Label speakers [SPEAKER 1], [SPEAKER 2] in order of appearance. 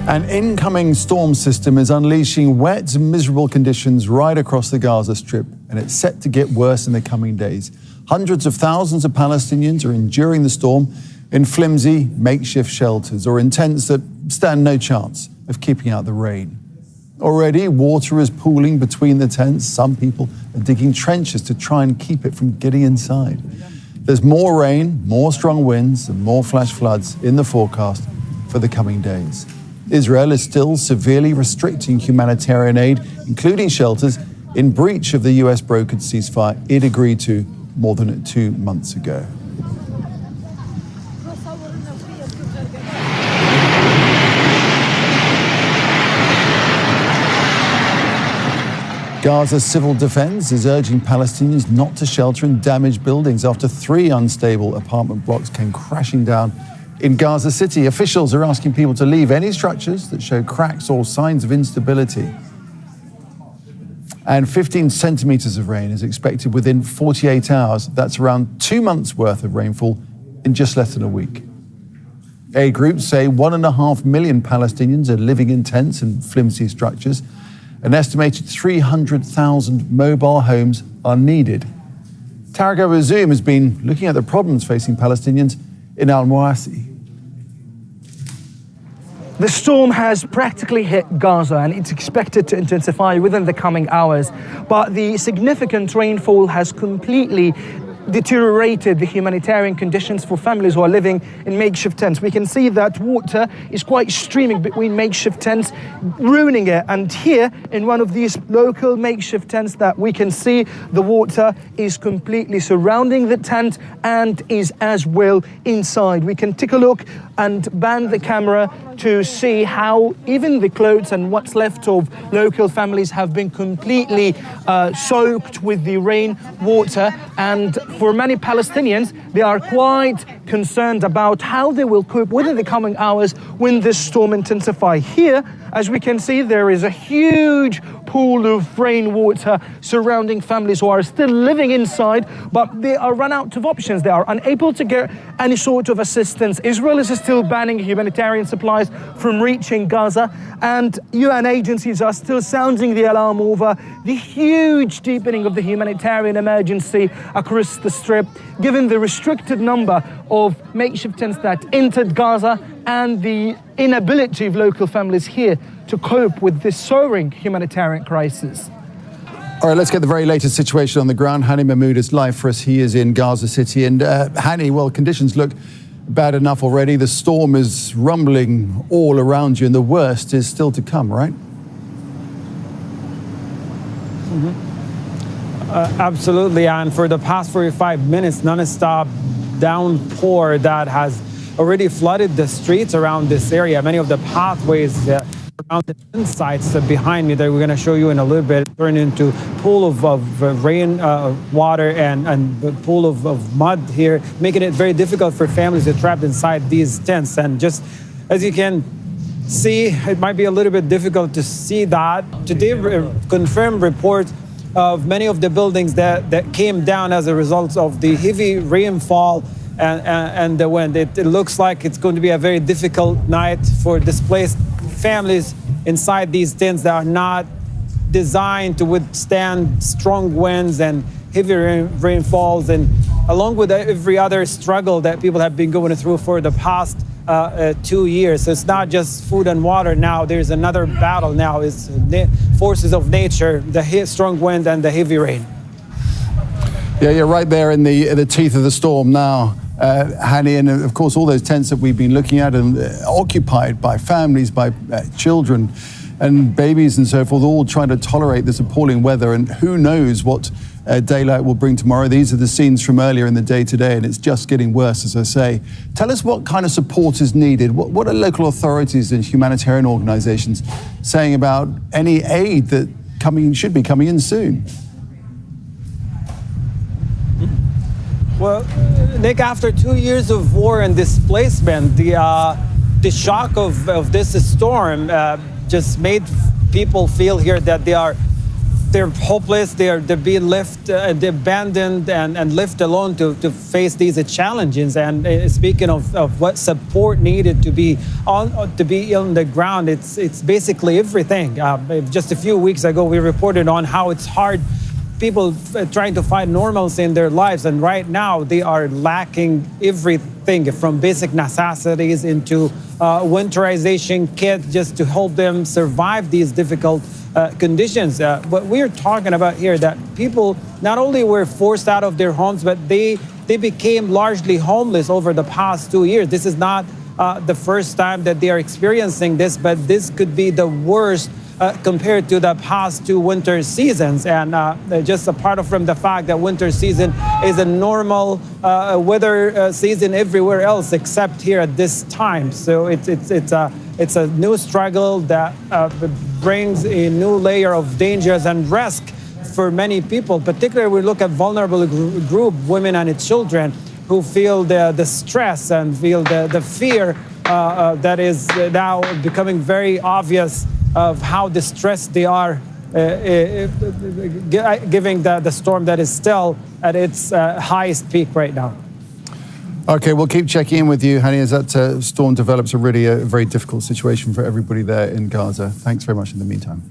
[SPEAKER 1] An incoming storm system is unleashing wet and miserable conditions right across the Gaza Strip, and it's set to get worse in the coming days. Hundreds of thousands of Palestinians are enduring the storm in flimsy makeshift shelters or in tents that stand no chance of keeping out the rain. Already, water is pooling between the tents. Some people are digging trenches to try and keep it from getting inside. There's more rain, more strong winds, and more flash floods in the forecast for the coming days. Israel is still severely restricting humanitarian aid, including shelters, in breach of the US brokered ceasefire it agreed to more than 2 months ago. Gaza's civil defense is urging Palestinians not to shelter in damaged buildings after 3 unstable apartment blocks came crashing down in Gaza City. Officials are asking people to leave any structures that show cracks or signs of instability. And 15 centimeters of rain is expected within 48 hours. That's around 2 months' worth of rainfall in just less than a week. Aid groups say 1.5 million Palestinians are living in tents and flimsy structures. An estimated 300,000 mobile homes are needed. Tarek Abu-Zoom has been looking at the problems facing Palestinians in Al-Mawasi.
[SPEAKER 2] The storm has practically hit Gaza and it's expected to intensify within the coming hours. But the significant rainfall has completely deteriorated the humanitarian conditions for families who are living in makeshift tents. We can see that water is quite streaming between makeshift tents, ruining it. And here in one of these local makeshift tents that we can see, the water is completely surrounding the tent and is as well inside. We can take a look and bend the camera to see how even the clothes and what's left of local families have been completely soaked with the rain water. And for many Palestinians, they are quite concerned about how they will cope within the coming hours when this storm intensifies. Here, as we can see, there is a huge pool of rainwater surrounding families who are still living inside, but they are run out of options. They are unable to get any sort of assistance. Israel is still banning humanitarian supplies from reaching Gaza, and UN agencies are still sounding the alarm over the huge deepening of the humanitarian emergency across the Strip, given the restricted number of makeshift tents that entered Gaza and the inability of local families here to cope with this soaring humanitarian crisis.
[SPEAKER 1] All right, let's get the very latest situation on the ground. Hani Mahmoud is live for us. He is in Gaza City. And Hani, well, conditions look bad enough already. The storm is rumbling all around you, and the worst is still to come, right?
[SPEAKER 3] Absolutely, and for the past 45 minutes, non-stop downpour that has already flooded the streets around this area. Many of the pathways around the sites behind me that we're going to show you in a little bit turn into pool of rain water and a pool of mud here, making it very difficult for families that are trapped inside these tents. And just as you can see, it might be a little bit difficult to see that. Today, confirmed reports of many of the buildings that came down as a result of the heavy rainfall and the wind. It looks like it's going to be a very difficult night for displaced families inside these tents that are not designed to withstand strong winds and heavy rainfalls, and along with every other struggle that people have been going through for the past 2 years. So it's not just food and water now. There's another battle now. It's forces of nature, the strong wind and the heavy rain.
[SPEAKER 1] Yeah, you're right there in the teeth of the storm now, Hani, and of course all those tents that we've been looking at and occupied by families, by children and babies and so forth, all trying to tolerate this appalling weather, and who knows what daylight will bring tomorrow. These are the scenes from earlier in the day today, and it's just getting worse, as I say. Tell us what kind of support is needed. What are local authorities and humanitarian organizations saying about any aid that should be coming in soon?
[SPEAKER 3] Well, Nick, after 2 years of war and displacement, the shock of this storm just made people feel here that they are they're hopeless. They're being left, they're abandoned and left alone to face these challenges. And speaking of what support needed to be on the ground, it's basically everything. Just a few weeks ago, we reported on how it's hard. People trying to find normalcy in their lives, and right now they are lacking everything from basic necessities into winterization kit just to help them survive these difficult conditions. What we're talking about here, that people not only were forced out of their homes, but they became largely homeless over the past 2 years. This is not the first time that they are experiencing this, but this could be the worst compared to the past 2 winter seasons. And just apart from the fact that winter season is a normal weather season everywhere else except here at this time. So it's a new struggle that brings a new layer of dangers and risk for many people. Particularly, we look at vulnerable group, women and children, who feel the stress and feel the fear that is now becoming very obvious of how distressed they are, giving the storm that is still at its highest peak right now.
[SPEAKER 1] Okay, we'll keep checking in with you, Hani, as that storm develops. A very difficult situation for everybody there in Gaza. Thanks very much in the meantime.